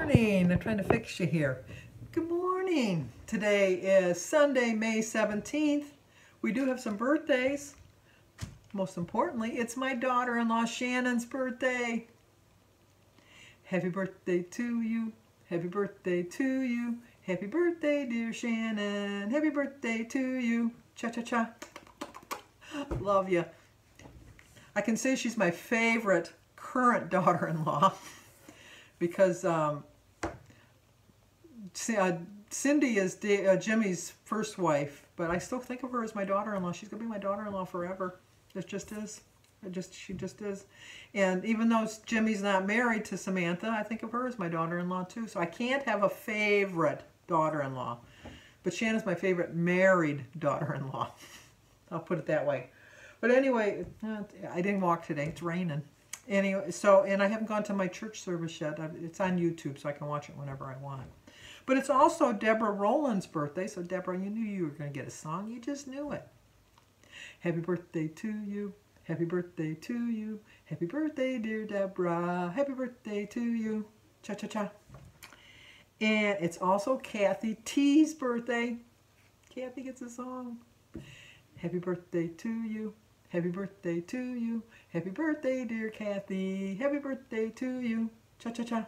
morning. I'm trying to fix you here. Good morning. Today is Sunday, May 17th. We do have some birthdays. Most importantly, it's my daughter-in-law Shannon's birthday. Happy birthday to you. Happy birthday to you. Happy birthday, dear Shannon. Happy birthday to you. Cha-cha-cha. Love you. I can say she's my favorite current daughter-in-law because Cindy is Jimmy's first wife, but I still think of her as my daughter-in-law. She's gonna be my daughter-in-law forever. It just is. She just is. And even though Jimmy's not married to Samantha, I think of her as my daughter-in-law too. So I can't have a favorite daughter-in-law, but Shannon's my favorite married daughter-in-law. I'll put it that way. But anyway, I didn't walk today. It's raining. Anyway, and I haven't gone to my church service yet. It's on YouTube, so I can watch it whenever I want. But it's also Deborah Rowland's birthday. So Deborah, you knew you were going to get a song. You just knew it. Happy birthday to you. Happy birthday to you. Happy birthday, dear Deborah. Happy birthday to you. Cha-cha-cha. And it's also Kathy T's birthday. Kathy gets a song. Happy birthday to you. Happy birthday to you. Happy birthday, dear Kathy. Happy birthday to you. Cha-cha-cha.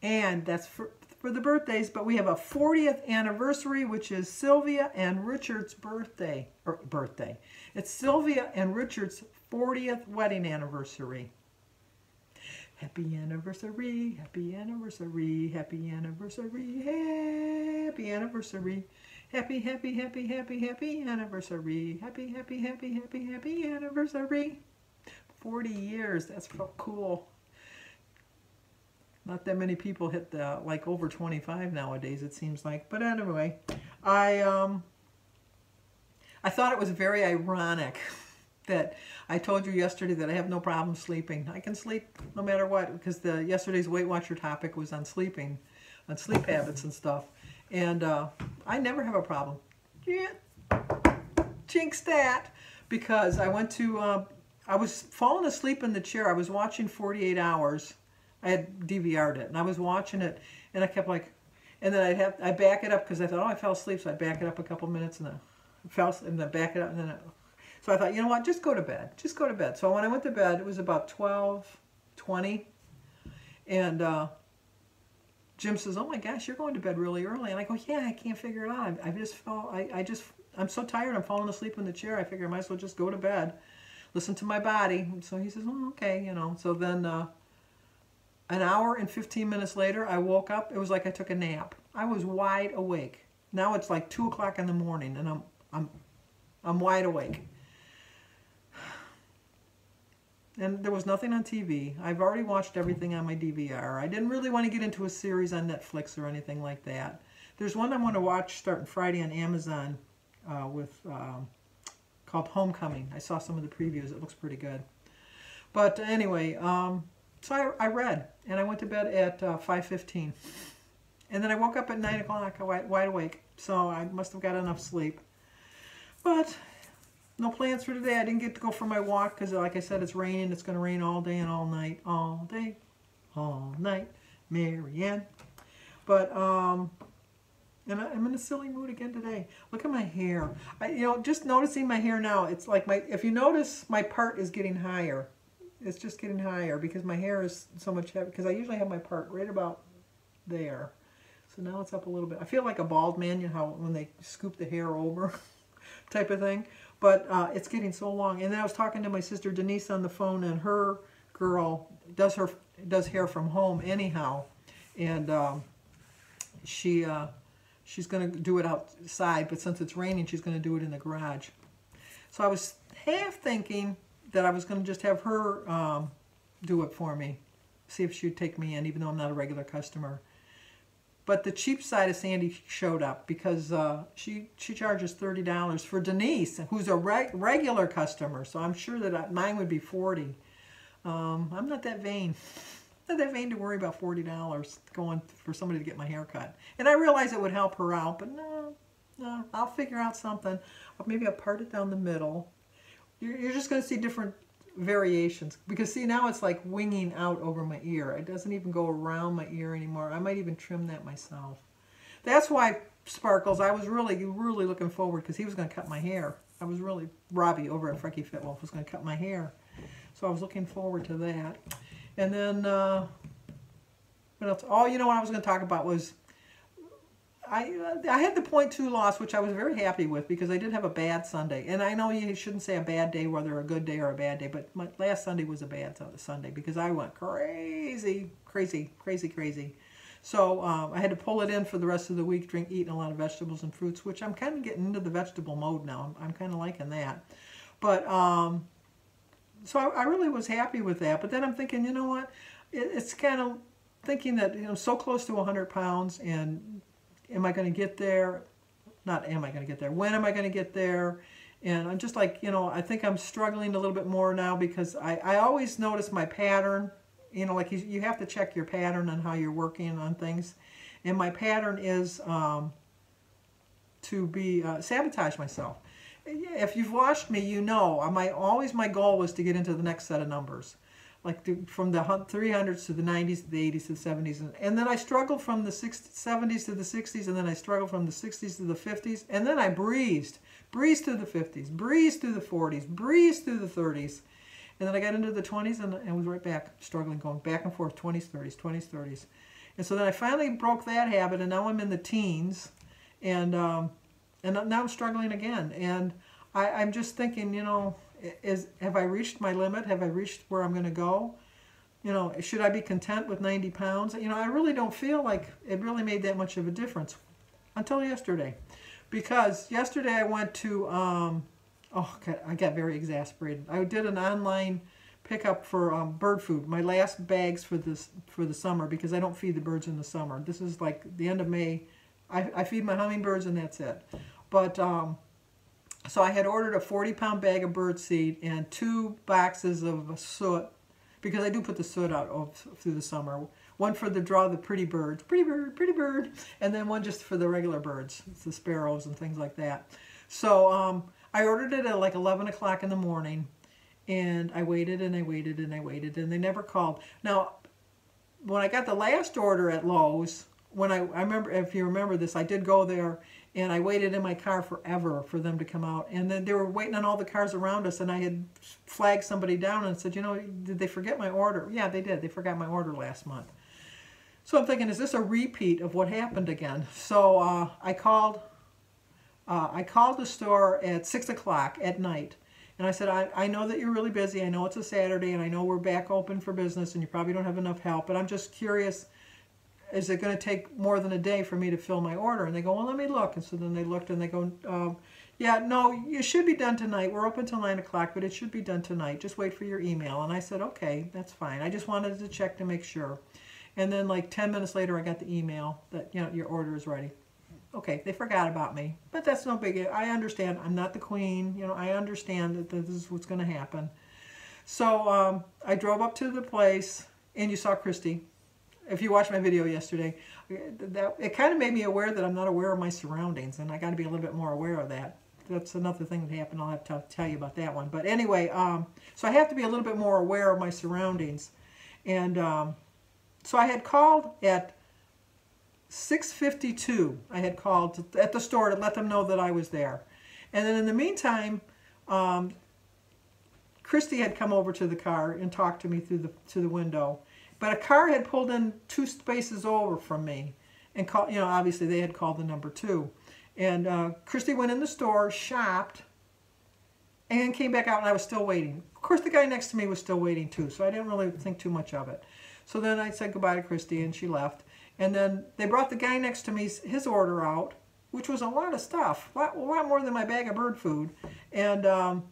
And that's for the birthdays, but we have a 40th anniversary, which is Sylvia and Richard's birthday. It's Sylvia and Richard's 40th wedding anniversary. Happy anniversary, happy anniversary, happy anniversary, happy anniversary. Happy, happy, happy, happy, happy anniversary. Happy, happy, happy, happy, happy anniversary. 40 years, that's cool. Not that many people hit the, like, over 25 nowadays, it seems like. But anyway, I thought it was very ironic that I told you yesterday that I have no problem sleeping. I can sleep no matter what, because yesterday's Weight Watcher topic was on sleeping, on sleep habits and stuff. And I never have a problem. Yeah, jinx that. Because I went to, I was falling asleep in the chair. I was watching 48 Hours. I had DVR'd it, and I was watching it, and I kept like, and then I'd back it up because I thought, oh, I fell asleep, so I'd back it up a couple minutes, and then back it up, and then so I thought, you know what, just go to bed. Just go to bed. So when I went to bed, it was about 12:20, and Jim says, oh my gosh, you're going to bed really early. And I go, yeah, I can't figure it out. I'm so tired, I'm falling asleep in the chair. I figure I might as well just go to bed, listen to my body. So he says, oh, okay, you know. So then an hour and 15 minutes later, I woke up. It was like I took a nap. I was wide awake. Now it's like 2 o'clock in the morning, and I'm wide awake. And there was nothing on TV. I've already watched everything on my DVR. I didn't really want to get into a series on Netflix or anything like that. There's one I want to watch starting Friday on Amazon called Homecoming. I saw some of the previews. It looks pretty good. But anyway, so I read, and I went to bed at 5:15. And then I woke up at 9 o'clock wide awake. So I must have got enough sleep. But no plans for today. I didn't get to go for my walk because, like I said, it's raining. It's going to rain all day and all night. All day, all night, Marianne. But, and I'm in a silly mood again today. Look at my hair. You know, just noticing my hair now, it's like if you notice, my part is getting higher. It's just getting higher because my hair is so much heavy. Because I usually have my part right about there. So now it's up a little bit. I feel like a bald man, you know how when they scoop the hair over type of thing. But it's getting so long. And then I was talking to my sister Denise on the phone, and her girl does hair from home anyhow. And she's going to do it outside, but since it's raining, she's going to do it in the garage. So I was half thinking that I was going to just have her do it for me, see if she'd take me in, even though I'm not a regular customer. But the cheap side of Sandy showed up because she charges $30 for Denise, who's a regular customer. So I'm sure that mine would be $40. I'm not that vain. Not that vain to worry about $40 going for somebody to get my hair cut. And I realize it would help her out, but no, I'll figure out something. Maybe I'll part it down the middle. You're just going to see different variations. Because see, now it's like winging out over my ear. It doesn't even go around my ear anymore. I might even trim that myself. That's why, Sparkles, I was really looking forward, because he was going to cut my hair. I was really, Robbie over at Frecky Fit Wolf was going to cut my hair. So I was looking forward to that. And then, what else? Oh, you know what I was going to talk about was, I had the 0.2 loss, which I was very happy with, because I did have a bad Sunday. And I know you shouldn't say a bad day, whether a good day or a bad day, but my last Sunday was a bad Sunday, because I went crazy. So I had to pull it in for the rest of the week, eating a lot of vegetables and fruits, which I'm kind of getting into the vegetable mode now. I'm kind of liking that. But, so I really was happy with that. But then I'm thinking, you know what? It's kind of thinking that, you know, so close to 100 pounds, and am I going to get there? Not am I going to get there. When am I going to get there? And I'm just like, you know, I think I'm struggling a little bit more now, because I always notice my pattern. You know, like you have to check your pattern on how you're working on things. And my pattern is to be sabotage myself. If you've watched me, you know, always my goal was to get into the next set of numbers. Like from the 300s to the 90s to the 80s to the 70s. And then I struggled from the 70s to the 60s, and then I struggled from the 60s to the 50s. And then I breezed through the 50s, breezed through the 40s, breezed through the 30s. And then I got into the 20s, and I was right back, struggling, going back and forth, 20s, 30s, 20s, 30s. And so then I finally broke that habit, and now I'm in the teens, and now I'm struggling again. And I'm just thinking, you know, have I reached my limit? Have I reached where I'm going to go? You know, should I be content with 90 pounds? You know, I really don't feel like it really made that much of a difference until yesterday. Because yesterday I went to, oh, God, I got very exasperated. I did an online pickup for bird food, my last bags for the summer, because I don't feed the birds in the summer. This is like the end of May. I feed my hummingbirds, and that's it. But, so I had ordered a 40-pound bag of birdseed and 2 boxes of soot, because I do put the soot out through the summer. One for the draw the pretty birds, pretty bird, and then one just for the regular birds, it's the sparrows and things like that. So I ordered it at like 11 o'clock in the morning, and I waited and I waited and I waited, and they never called. Now, when I got the last order at Lowe's, when I remember, if you remember this, I did go there, and I waited in my car forever for them to come out. And then they were waiting on all the cars around us, and I had flagged somebody down and said, you know, did they forget my order? Yeah, they did. They forgot my order last month. So I'm thinking, is this a repeat of what happened again? So I called the store at 6 o'clock at night. And I said, I know that you're really busy. I know it's a Saturday, and I know we're back open for business, and you probably don't have enough help. But I'm just curious, is it going to take more than a day for me to fill my order? And they go, well, let me look. And so then they looked, and they go, yeah, no, it should be done tonight. We're open till 9 o'clock, but it should be done tonight. Just wait for your email. And I said, okay, that's fine. I just wanted to check to make sure. And then like 10 minutes later, I got the email that, you know, your order is ready. Okay, they forgot about me, but that's no big. I understand. I'm not the queen. You know, I understand that this is what's going to happen. So I drove up to the place, and you saw Christy. If you watched my video yesterday, it kind of made me aware that I'm not aware of my surroundings, and I got to be a little bit more aware of that. That's another thing that happened. I'll have to tell you about that one. But anyway, so I have to be a little bit more aware of my surroundings. And so I had called at 6:52. I had called at the store to let them know that I was there. And then in the meantime, Christy had come over to the car and talked to me through the window. But a car had pulled in 2 spaces over from me, and called, you know, obviously they had called the number 2. And Christy went in the store, shopped, and came back out, and I was still waiting. Of course, the guy next to me was still waiting too, so I didn't really think too much of it. So then I said goodbye to Christy, and she left. And then they brought the guy next to me his order out, which was a lot of stuff, a lot more than my bag of bird food. And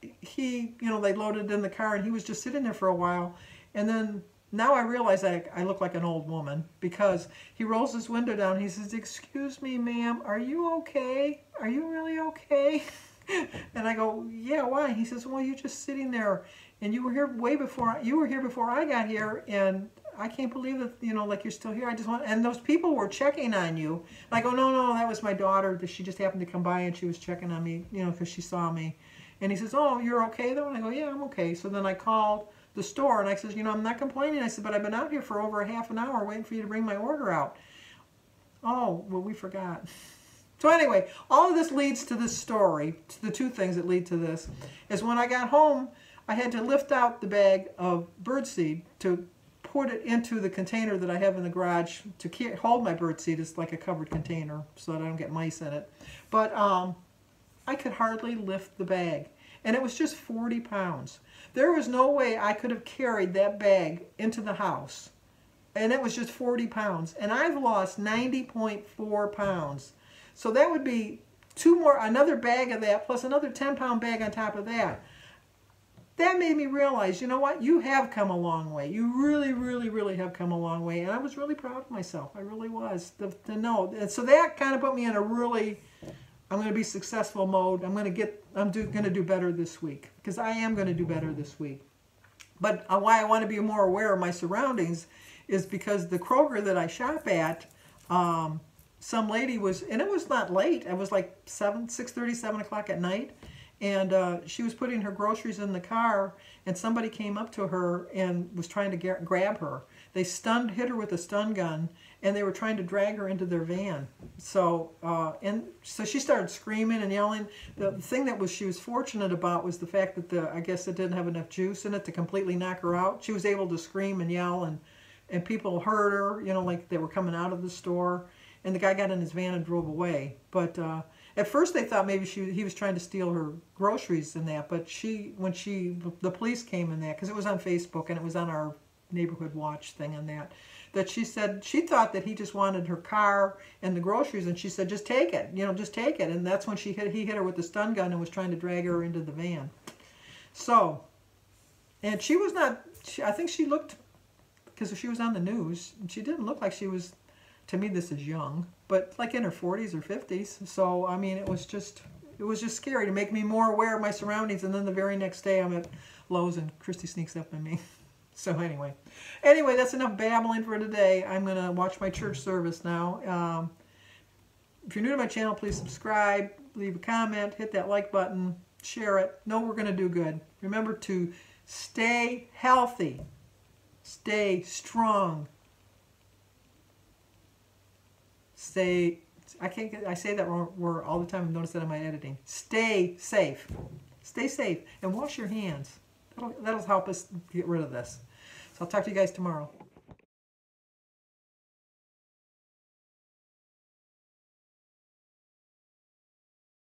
he, you know, they loaded it in the car, and he was just sitting there for a while. And then now I realize I look like an old woman, because he rolls his window down. He says, "Excuse me, ma'am, are you okay? Are you really okay?" And I go, "Yeah, why?" He says, "Well, you're just sitting there, and you were here before I got here, and I can't believe that, you know, like you're still here. I just want," and those people were checking on you. And I go, no, that was my daughter. She just happened to come by, and she was checking on me, you know, because she saw me. And he says, oh, you're okay though? And I go, yeah, I'm okay. So then I called the store and I says, you know, I'm not complaining. I said, but I've been out here for over a half an hour waiting for you to bring my order out. Oh, well, we forgot. So anyway, all of this leads to this story. The two things that lead to this is when I got home, I had to lift out the bag of birdseed to put it into the container that I have in the garage to hold my birdseed. It's like a covered container so that I don't get mice in it. But I could hardly lift the bag. And it was just 40 pounds. There was no way I could have carried that bag into the house. And it was just 40 pounds. And I've lost 90.4 pounds. So that would be another bag of that, plus another 10-pound bag on top of that. That made me realize, you know what? You have come a long way. You really, really, really have come a long way. And I was really proud of myself. I really was. To know. And so that kind of put me in a really, I'm going to be successful mode. I'm going to do better this week. Because I am going to do better this week. But why I want to be more aware of my surroundings is because the Kroger that I shop at, some lady was, and it was not late, it was like 6:30, 7 o'clock at night, and she was putting her groceries in the car, and somebody came up to her and was trying to grab her. They hit her with a stun gun, and they were trying to drag her into their van. So she started screaming and yelling. The thing that she was fortunate about was the fact that I guess it didn't have enough juice in it to completely knock her out. She was able to scream and yell, and people heard her, you know, like they were coming out of the store. And the guy got in his van and drove away. But at first they thought maybe he was trying to steal her groceries and that. But when the police came in that, because it was on Facebook and it was on our neighborhood watch thing and that she said she thought that he just wanted her car and the groceries, and she said, just take it, you know, just take it. And that's when he hit her with the stun gun and was trying to drag her into the van. So, and she was not, I think she looked, because she was on the news, and she didn't look like she was, to me this is young, but like in her 40s or 50s. So I mean, it was just scary to make me more aware of my surroundings. And then the very next day I'm at Lowe's and Christy sneaks up on me. So anyway, that's enough babbling for today. I'm gonna watch my church service now. If you're new to my channel, please subscribe, leave a comment, hit that like button, share it. Know we're gonna do good. Remember to stay healthy, stay strong. I say that word all the time. I've noticed that in my editing. Stay safe. Stay safe and wash your hands. That'll help us get rid of this. So I'll talk to you guys tomorrow.